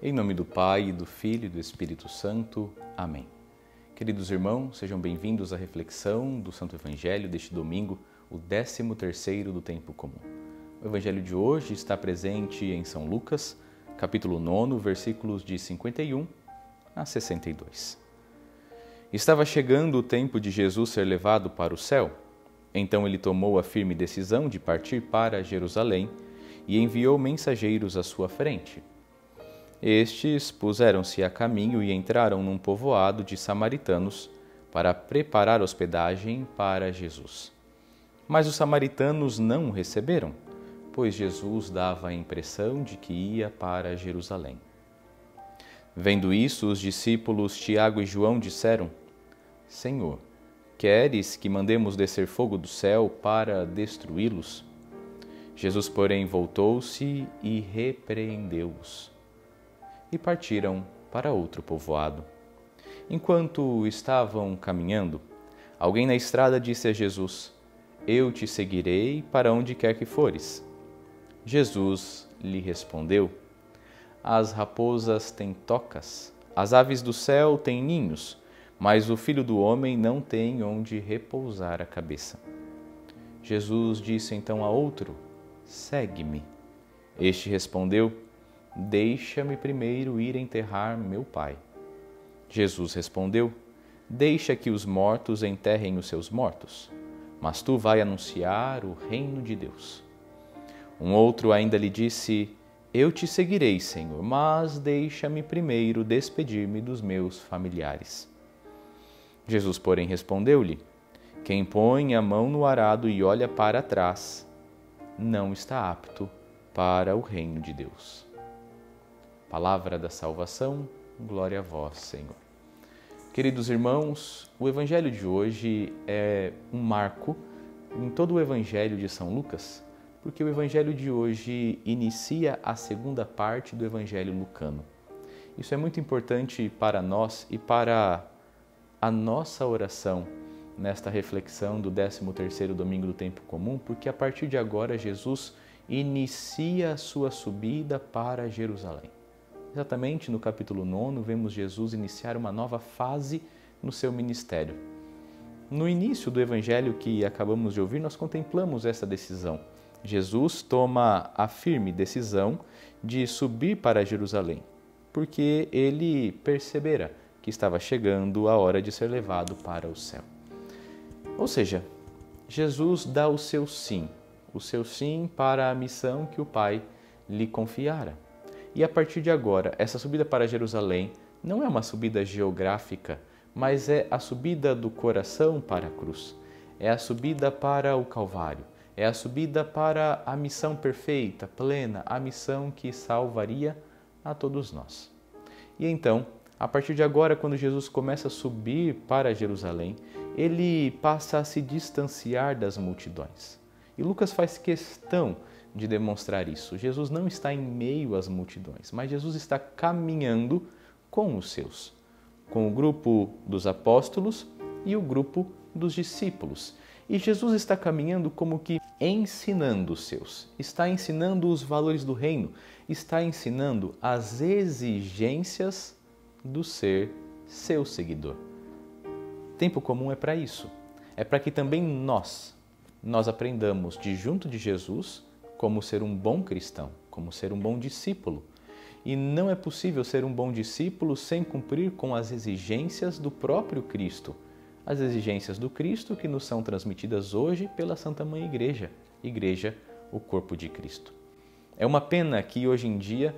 Em nome do Pai, do Filho e do Espírito Santo. Amém. Queridos irmãos, sejam bem-vindos à reflexão do Santo Evangelho deste domingo, o 13º do Tempo Comum. O Evangelho de hoje está presente em São Lucas, capítulo 9, versículos de 51 a 62. Estava chegando o tempo de Jesus ser levado para o céu. Então ele tomou a firme decisão de partir para Jerusalém e enviou mensageiros à sua frente. Estes puseram-se a caminho e entraram num povoado de samaritanos para preparar hospedagem para Jesus. Mas os samaritanos não o receberam, pois Jesus dava a impressão de que ia para Jerusalém. Vendo isso, os discípulos Tiago e João disseram: Senhor, queres que mandemos descer fogo do céu para destruí-los? Jesus, porém, voltou-se e repreendeu-os. E partiram para outro povoado. Enquanto estavam caminhando, alguém na estrada disse a Jesus: Eu te seguirei para onde quer que fores. Jesus lhe respondeu: As raposas têm tocas, as aves do céu têm ninhos, mas o Filho do Homem não tem onde repousar a cabeça. Jesus disse então a outro: Segue-me. Este respondeu: Deixa-me primeiro ir enterrar meu pai. Jesus respondeu: Deixa que os mortos enterrem os seus mortos, mas tu vai anunciar o reino de Deus. Um outro ainda lhe disse: Eu te seguirei, Senhor, mas deixa-me primeiro despedir-me dos meus familiares. Jesus, porém, respondeu-lhe: Quem põe a mão no arado e olha para trás, não está apto para o reino de Deus. Palavra da salvação, glória a vós, Senhor. Queridos irmãos, o Evangelho de hoje é um marco em todo o Evangelho de São Lucas, porque o Evangelho de hoje inicia a segunda parte do Evangelho lucano. Isso é muito importante para nós e para a nossa oração nesta reflexão do 13º domingo do Tempo Comum, porque a partir de agora Jesus inicia a sua subida para Jerusalém. Exatamente no capítulo 9, vemos Jesus iniciar uma nova fase no seu ministério. No início do evangelho que acabamos de ouvir, nós contemplamos essa decisão. Jesus toma a firme decisão de subir para Jerusalém, porque ele percebera que estava chegando a hora de ser levado para o céu. Ou seja, Jesus dá o seu sim para a missão que o Pai lhe confiara. E a partir de agora, essa subida para Jerusalém não é uma subida geográfica, mas é a subida do coração para a cruz. É a subida para o Calvário. É a subida para a missão perfeita, plena, a missão que salvaria a todos nós. E então, a partir de agora, quando Jesus começa a subir para Jerusalém, ele passa a se distanciar das multidões. E Lucas faz questão de demonstrar isso. Jesus não está em meio às multidões, mas Jesus está caminhando com os seus, com o grupo dos apóstolos e o grupo dos discípulos. E Jesus está caminhando como que ensinando os seus, está ensinando os valores do reino, está ensinando as exigências do ser seu seguidor. Tempo comum é para isso, é para que também nós aprendamos de junto de Jesus como ser um bom cristão, como ser um bom discípulo. E não é possível ser um bom discípulo sem cumprir com as exigências do próprio Cristo. As exigências do Cristo que nos são transmitidas hoje pela Santa Mãe Igreja. Igreja, o corpo de Cristo. É uma pena que hoje em dia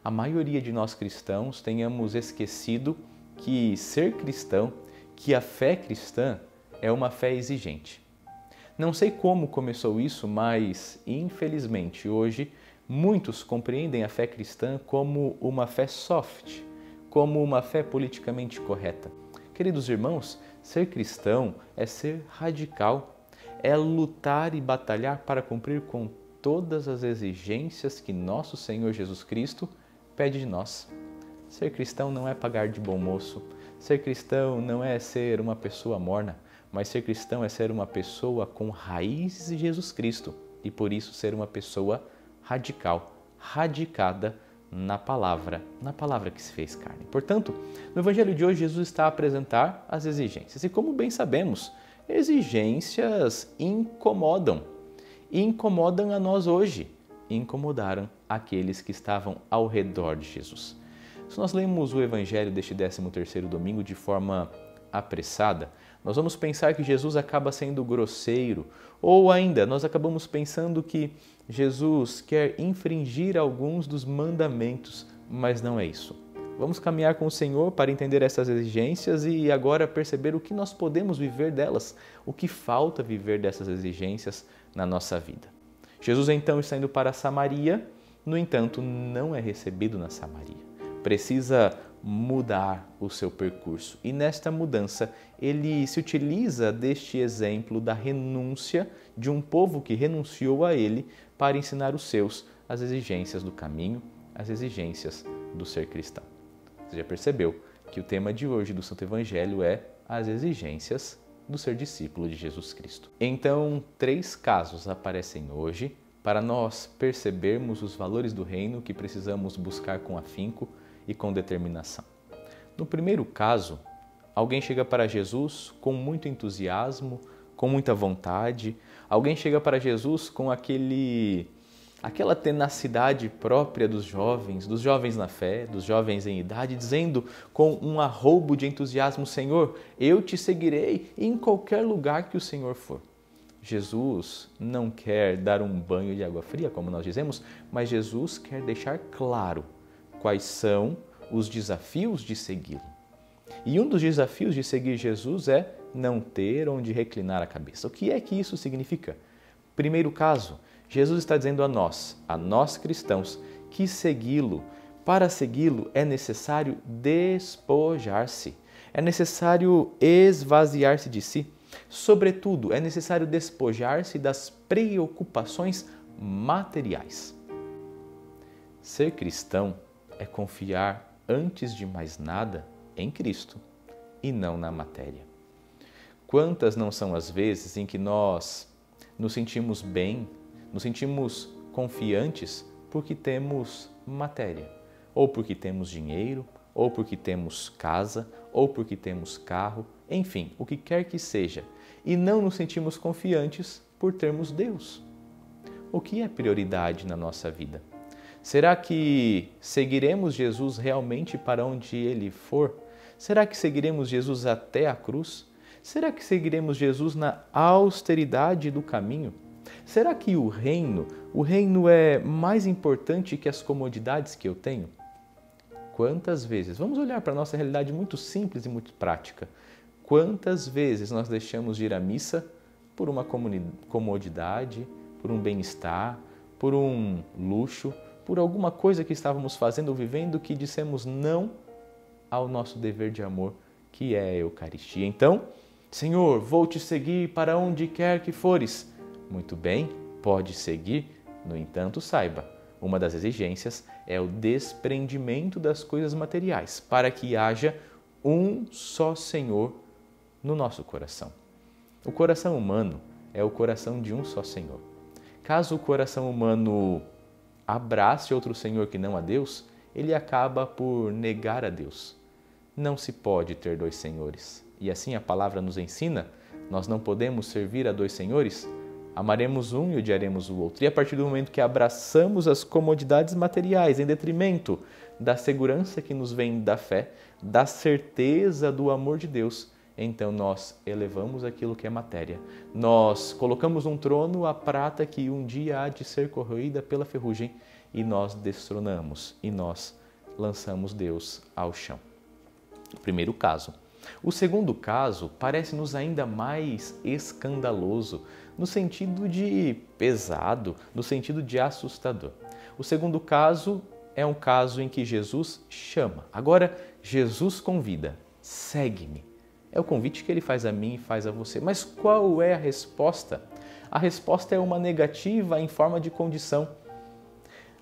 a maioria de nós cristãos tenhamos esquecido que ser cristão, que a fé cristã é uma fé exigente. Não sei como começou isso, mas, infelizmente, hoje, muitos compreendem a fé cristã como uma fé soft, como uma fé politicamente correta. Queridos irmãos, ser cristão é ser radical, é lutar e batalhar para cumprir com todas as exigências que nosso Senhor Jesus Cristo pede de nós. Ser cristão não é pagar de bom moço, ser cristão não é ser uma pessoa morna, mas ser cristão é ser uma pessoa com raízes de Jesus Cristo e por isso ser uma pessoa radical, radicada na palavra que se fez carne. Portanto, no Evangelho de hoje, Jesus está a apresentar as exigências. E como bem sabemos, exigências incomodam. E incomodam a nós hoje. E incomodaram aqueles que estavam ao redor de Jesus. Se nós lemos o Evangelho deste 13º domingo de forma apressada, nós vamos pensar que Jesus acaba sendo grosseiro, ou ainda nós acabamos pensando que Jesus quer infringir alguns dos mandamentos, mas não é isso. Vamos caminhar com o Senhor para entender essas exigências e agora perceber o que nós podemos viver delas, o que falta viver dessas exigências na nossa vida. Jesus então está indo para Samaria, no entanto, não é recebido na Samaria. Precisa mudar o seu percurso. E nesta mudança, ele se utiliza deste exemplo da renúncia de um povo que renunciou a ele para ensinar os seus as exigências do caminho, as exigências do ser cristão. Você já percebeu que o tema de hoje do Santo Evangelho é as exigências do ser discípulo de Jesus Cristo. Então, 3 casos aparecem hoje para nós percebermos os valores do reino que precisamos buscar com afinco e com determinação. No primeiro caso, alguém chega para Jesus com muito entusiasmo, com muita vontade. Alguém chega para Jesus com aquela tenacidade própria dos jovens na fé, dos jovens em idade, dizendo com um arroubo de entusiasmo: Senhor, eu te seguirei em qualquer lugar que o Senhor for. Jesus não quer dar um banho de água fria, como nós dizemos, mas Jesus quer deixar claro quais são os desafios de segui-lo. E um dos desafios de seguir Jesus é não ter onde reclinar a cabeça. O que é que isso significa? Primeiro caso, Jesus está dizendo a nós cristãos, que para segui-lo é necessário despojar-se, é necessário esvaziar-se de si. Sobretudo, é necessário despojar-se das preocupações materiais. Ser cristão é confiar, antes de mais nada, em Cristo e não na matéria. Quantas não são as vezes em que nós nos sentimos bem, nos sentimos confiantes porque temos matéria, ou porque temos dinheiro, ou porque temos casa, ou porque temos carro, enfim, o que quer que seja, e não nos sentimos confiantes por termos Deus. O que é prioridade na nossa vida? Será que seguiremos Jesus realmente para onde Ele for? Será que seguiremos Jesus até a cruz? Será que seguiremos Jesus na austeridade do caminho? Será que o reino é mais importante que as comodidades que eu tenho? Quantas vezes, vamos olhar para a nossa realidade muito simples e muito prática, quantas vezes nós deixamos de ir à missa por uma comodidade, por um bem-estar, por um luxo, por alguma coisa que estávamos fazendo ou vivendo que dissemos não ao nosso dever de amor, que é a Eucaristia. Então, Senhor, vou te seguir para onde quer que fores. Muito bem, pode seguir, no entanto, saiba, uma das exigências é o desprendimento das coisas materiais, para que haja um só Senhor no nosso coração. O coração humano é o coração de um só Senhor. Caso o coração humano abrace outro Senhor que não a Deus, ele acaba por negar a Deus. Não se pode ter 2 senhores. E assim a palavra nos ensina, nós não podemos servir a 2 senhores, amaremos um e odiaremos o outro. E a partir do momento que abraçamos as comodidades materiais em detrimento da segurança que nos vem da fé, da certeza do amor de Deus, então nós elevamos aquilo que é matéria. Nós colocamos num trono a prata que um dia há de ser corroída pela ferrugem e nós destronamos e nós lançamos Deus ao chão. O primeiro caso. O segundo caso parece-nos ainda mais escandaloso, no sentido de pesado, no sentido de assustador. O segundo caso é um caso em que Jesus chama. Agora, Jesus convida, segue-me. É o convite que ele faz a mim e faz a você. Mas qual é a resposta? A resposta é uma negativa em forma de condição.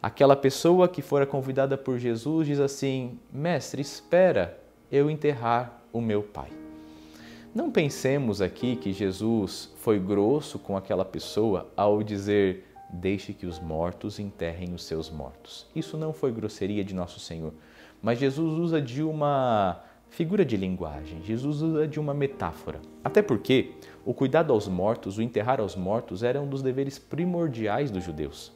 Aquela pessoa que fora convidada por Jesus diz assim: Mestre, espera eu enterrar o meu pai. Não pensemos aqui que Jesus foi grosso com aquela pessoa ao dizer: deixe que os mortos enterrem os seus mortos. Isso não foi grosseria de Nosso Senhor, mas Jesus usa de uma figura de linguagem, Jesus usa de uma metáfora. Até porque o cuidado aos mortos, o enterrar aos mortos, era um dos deveres primordiais dos judeus.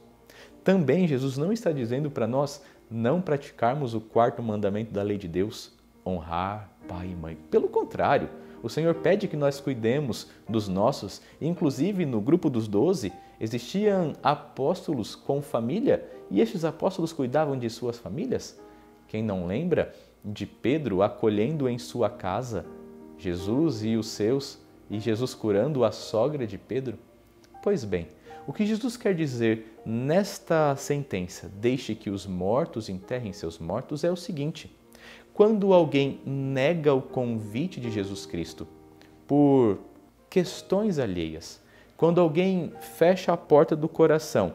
Também Jesus não está dizendo para nós não praticarmos o quarto mandamento da lei de Deus, honrar pai e mãe. Pelo contrário, o Senhor pede que nós cuidemos dos nossos, inclusive no grupo dos 12, existiam apóstolos com família e estes apóstolos cuidavam de suas famílias. Quem não lembra de Pedro acolhendo em sua casa Jesus e os seus, e Jesus curando a sogra de Pedro? Pois bem, o que Jesus quer dizer nesta sentença, deixe que os mortos enterrem seus mortos, é o seguinte: quando alguém nega o convite de Jesus Cristo por questões alheias, quando alguém fecha a porta do coração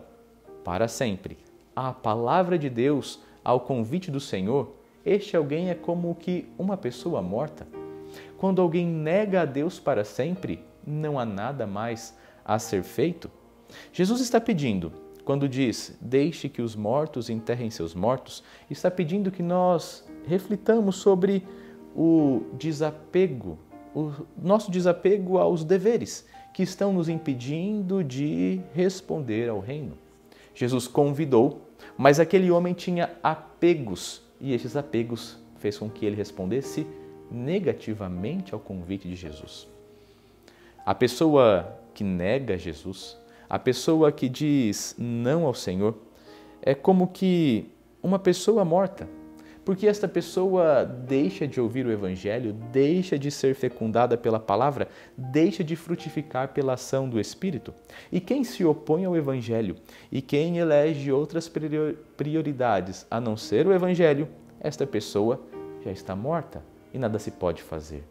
para sempre à palavra de Deus, ao convite do Senhor, este alguém é como que uma pessoa morta. Quando alguém nega a Deus para sempre, não há nada mais a ser feito. Jesus está pedindo, quando diz, deixe que os mortos enterrem seus mortos, está pedindo que nós reflitamos sobre o desapego, o nosso desapego aos deveres que estão nos impedindo de responder ao reino. Jesus convidou, mas aquele homem tinha apegos e esses apegos fez com que ele respondesse negativamente ao convite de Jesus. A pessoa que nega Jesus, a pessoa que diz não ao Senhor, é como que uma pessoa morta, porque esta pessoa deixa de ouvir o Evangelho, deixa de ser fecundada pela palavra, deixa de frutificar pela ação do Espírito. E quem se opõe ao Evangelho e quem elege outras prioridades a não ser o Evangelho, esta pessoa já está morta e nada se pode fazer.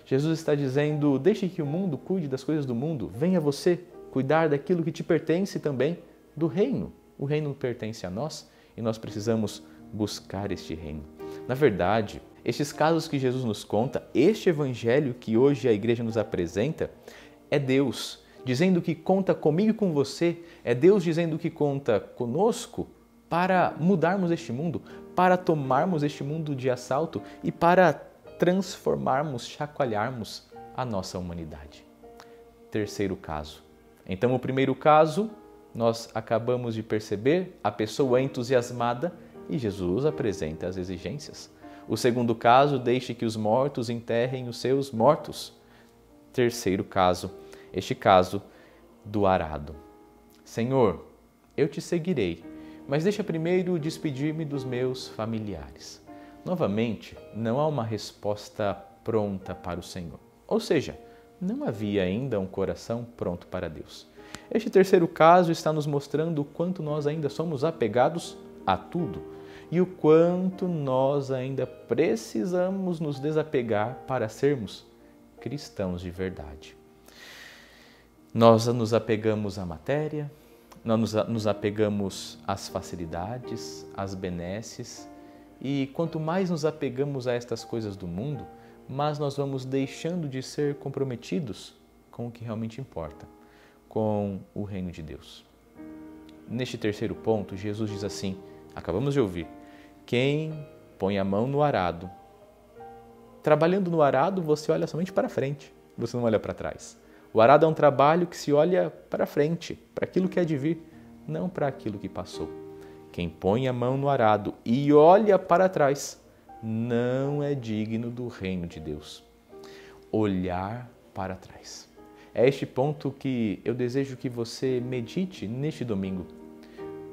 Jesus está dizendo, deixe que o mundo cuide das coisas do mundo, venha você cuidar daquilo que te pertence também, do reino. O reino pertence a nós e nós precisamos buscar este reino. Na verdade, estes casos que Jesus nos conta, este evangelho que hoje a igreja nos apresenta, é Deus dizendo que conta comigo e com você, é Deus dizendo que conta conosco para mudarmos este mundo, para tomarmos este mundo de assalto e para transformarmos, chacoalharmos a nossa humanidade. Terceiro caso. Então, o primeiro caso, nós acabamos de perceber a pessoa entusiasmada e Jesus apresenta as exigências. O segundo caso, deixe que os mortos enterrem os seus mortos. Terceiro caso, este caso do arado. Senhor, eu te seguirei, mas deixa primeiro despedir-me dos meus familiares. Novamente, não há uma resposta pronta para o Senhor. Ou seja, não havia ainda um coração pronto para Deus. Este terceiro caso está nos mostrando o quanto nós ainda somos apegados a tudo e o quanto nós ainda precisamos nos desapegar para sermos cristãos de verdade. Nós nos apegamos à matéria, nós nos apegamos às facilidades, às benesses, e quanto mais nos apegamos a estas coisas do mundo, mais nós vamos deixando de ser comprometidos com o que realmente importa, com o reino de Deus. Neste terceiro ponto, Jesus diz assim, acabamos de ouvir, quem põe a mão no arado, trabalhando no arado, você olha somente para frente, você não olha para trás. O arado é um trabalho que se olha para frente, para aquilo que é de vir, não para aquilo que passou. Quem põe a mão no arado e olha para trás, não é digno do reino de Deus. Olhar para trás. É este ponto que eu desejo que você medite neste domingo.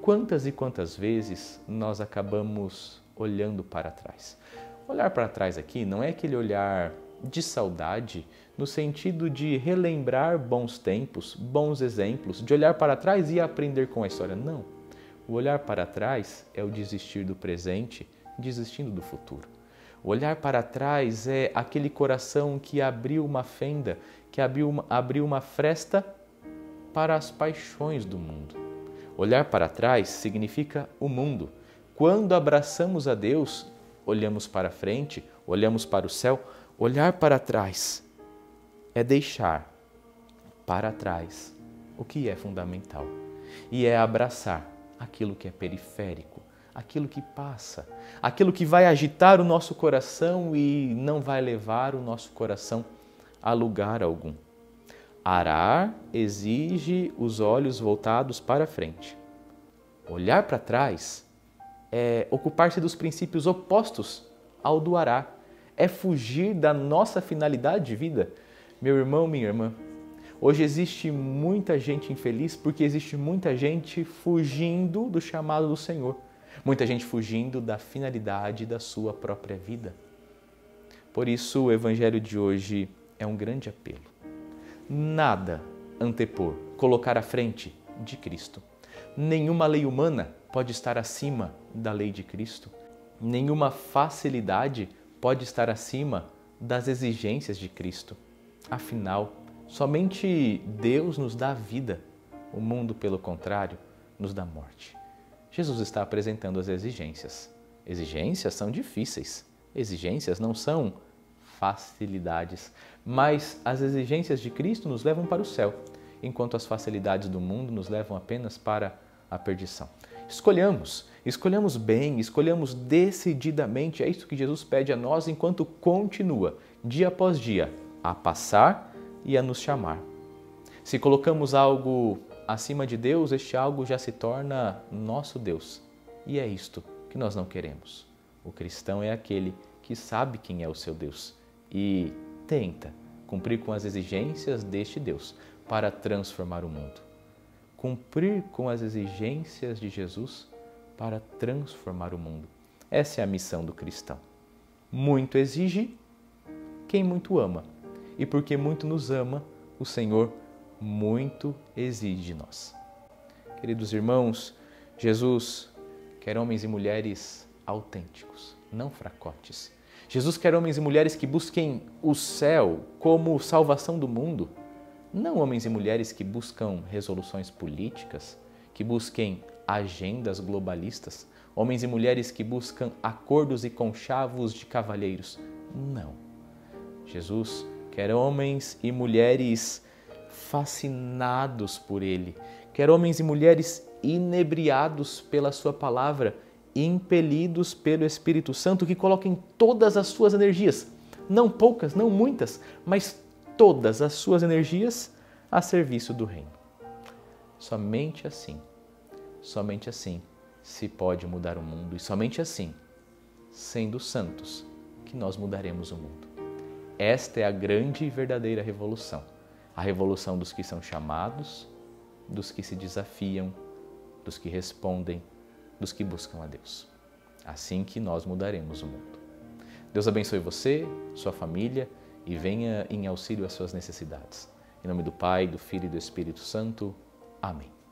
Quantas e quantas vezes nós acabamos olhando para trás? Olhar para trás aqui não é aquele olhar de saudade, no sentido de relembrar bons tempos, bons exemplos, de olhar para trás e aprender com a história. Não. O olhar para trás é o desistir do presente, desistindo do futuro. O olhar para trás é aquele coração que abriu uma fenda, que abriu uma fresta para as paixões do mundo. Olhar para trás significa o mundo. Quando abraçamos a Deus, olhamos para frente, olhamos para o céu. Olhar para trás é deixar para trás o que é fundamental. e é abraçar aquilo que é periférico, aquilo que passa, aquilo que vai agitar o nosso coração e não vai levar o nosso coração a lugar algum. Arar exige os olhos voltados para frente. Olhar para trás é ocupar-se dos princípios opostos ao do arar. É fugir da nossa finalidade de vida. Meu irmão, minha irmã, hoje existe muita gente infeliz porque existe muita gente fugindo do chamado do Senhor. Muita gente fugindo da finalidade da sua própria vida. Por isso, o Evangelho de hoje é um grande apelo. Nada antepor, colocar à frente de Cristo. Nenhuma lei humana pode estar acima da lei de Cristo. Nenhuma facilidade pode estar acima das exigências de Cristo. Afinal, somente Deus nos dá a vida. O mundo, pelo contrário, nos dá morte. Jesus está apresentando as exigências. Exigências são difíceis. Exigências não são facilidades. Mas as exigências de Cristo nos levam para o céu, enquanto as facilidades do mundo nos levam apenas para a perdição. Escolhamos bem, escolhamos decididamente. É isso que Jesus pede a nós enquanto continua, dia após dia, a passar e a nos chamar. Se colocamos algo acima de Deus, este algo já se torna nosso Deus. E é isto que nós não queremos. O cristão é aquele que sabe quem é o seu Deus e tenta cumprir com as exigências deste Deus para transformar o mundo. Cumprir com as exigências de Jesus para transformar o mundo. Essa é a missão do cristão. Muito exige quem muito ama. E porque muito nos ama, o Senhor muito exige de nós. Queridos irmãos, Jesus quer homens e mulheres autênticos, não fracotes. Jesus quer homens e mulheres que busquem o céu como salvação do mundo, não homens e mulheres que buscam resoluções políticas, que busquem agendas globalistas, homens e mulheres que buscam acordos e conchavos de cavalheiros. Não. Jesus quer homens e mulheres fascinados por Ele, quer homens e mulheres inebriados pela Sua palavra, impelidos pelo Espírito Santo, que coloquem todas as suas energias, não poucas, não muitas, mas todas as suas energias a serviço do Reino. Somente assim se pode mudar o mundo e somente assim, sendo santos, que nós mudaremos o mundo. Esta é a grande e verdadeira revolução. A revolução dos que são chamados, dos que se desafiam, dos que respondem, dos que buscam a Deus. Assim que nós mudaremos o mundo. Deus abençoe você, sua família e venha em auxílio às suas necessidades. Em nome do Pai, do Filho e do Espírito Santo. Amém.